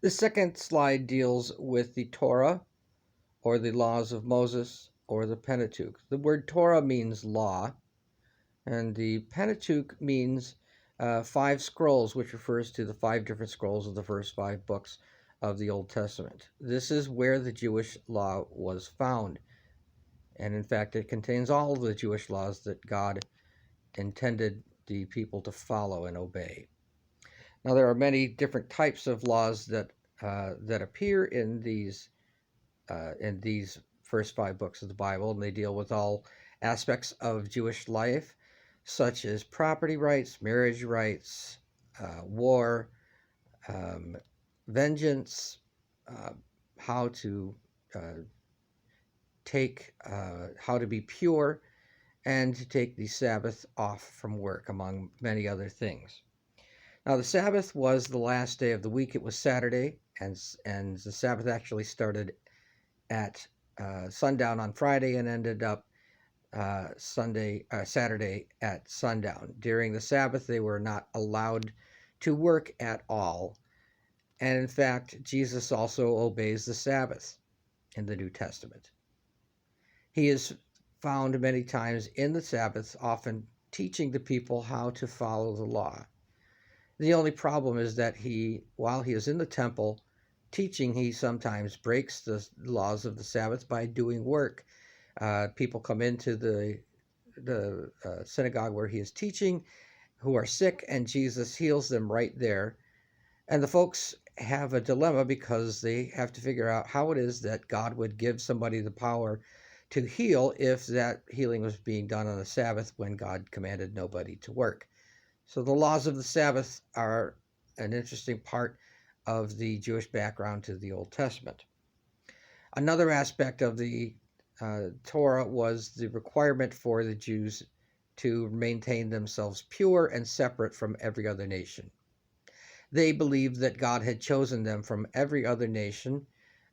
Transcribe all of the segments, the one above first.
The second slide deals with the Torah, or the laws of Moses, or the Pentateuch. The word Torah means law, and the Pentateuch means five scrolls, which refers to the five different scrolls of the first five books of the Old Testament. This is where the Jewish law was found, and in fact, it contains all of the Jewish laws that God intended the people to follow and obey. Now, there are many different types of laws that appear in these first five books of the Bible, and they deal with all aspects of Jewish life, such as property rights, marriage rights, war, um, vengeance, uh, how to uh, how to be pure, and to take the Sabbath off from work, among many other things. Now, the Sabbath was the last day of the week. It was Saturday, and the Sabbath actually started at sundown on Friday and ended up Saturday at sundown. During the Sabbath, they were not allowed to work at all. And in fact, Jesus also obeys the Sabbath in the New Testament. He is found many times in the Sabbath, often teaching the people how to follow the law. The only problem is that while he is in the temple teaching, he sometimes breaks the laws of the Sabbath by doing work. People come into the synagogue where he is teaching who are sick, and Jesus heals them right there. And the folks have a dilemma because they have to figure out how it is that God would give somebody the power to heal if that healing was being done on the Sabbath when God commanded nobody to work. So the laws of the Sabbath are an interesting part of the Jewish background to the Old Testament. Another aspect of the Torah was the requirement for the Jews to maintain themselves pure and separate from every other nation. They believed that God had chosen them from every other nation,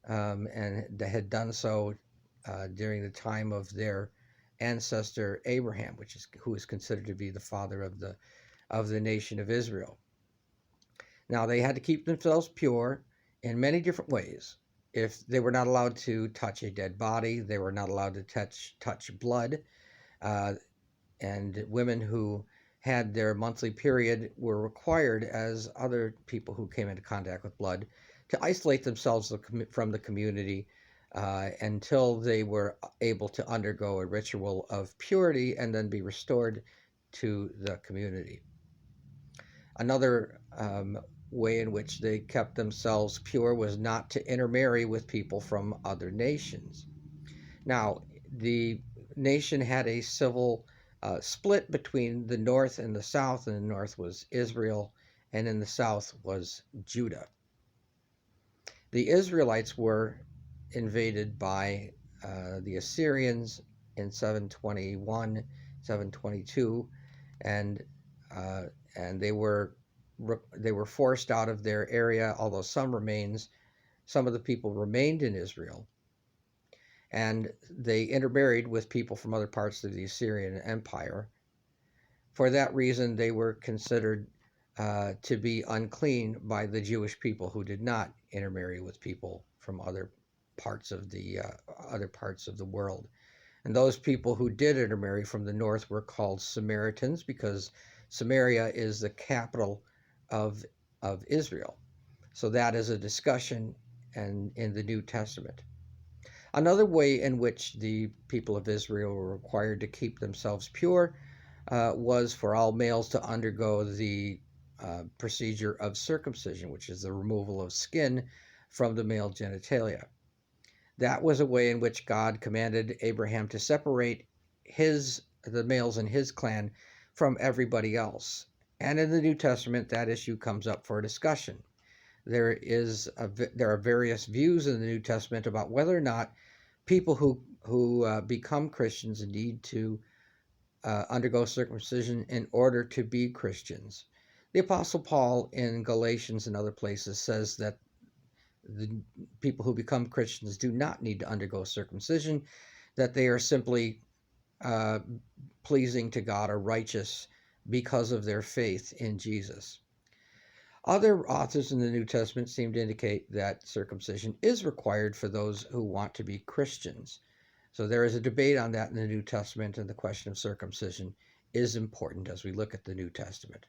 and they had done so during the time of their ancestor Abraham, who is considered to be the father of the nation of Israel. Now, they had to keep themselves pure in many different ways. If they were not allowed to touch a dead body, they were not allowed to touch blood, uh, and women who had their monthly period were required, as other people who came into contact with blood, to isolate themselves from the community until they were able to undergo a ritual of purity and then be restored to the community. Another way in which they kept themselves pure was not to intermarry with people from other nations. Now, the nation had a civil split between the north and the south. In the north was Israel, and in the south was Judah. The Israelites were invaded by the Assyrians in 721, 722, and uh, and they were forced out of their area. Although some of the people remained in Israel, and they intermarried with people from other parts of the Assyrian Empire. For that reason, they were considered to be unclean by the Jewish people, who did not intermarry with people from other parts of the world. And those people who did intermarry from the north were called Samaritans, because Samaria is the capital of of Israel. So that is a discussion in the New Testament. Another way in which the people of Israel were required to keep themselves pure was for all males to undergo the procedure of circumcision, which is the removal of skin from the male genitalia. That was a way in which God commanded Abraham to separate the males in his clan from everybody else. And in the New Testament, that issue comes up for discussion. There are various views in the New Testament about whether or not people who become Christians need to undergo circumcision in order to be Christians. The Apostle Paul in Galatians and other places says that the people who become Christians do not need to undergo circumcision, that they are simply uh, pleasing to God or righteous because of their faith in Jesus. Other authors in the New Testament seem to indicate that circumcision is required for those who want to be Christians. So there is a debate on that in the New Testament, and the question of circumcision is important as we look at the New Testament.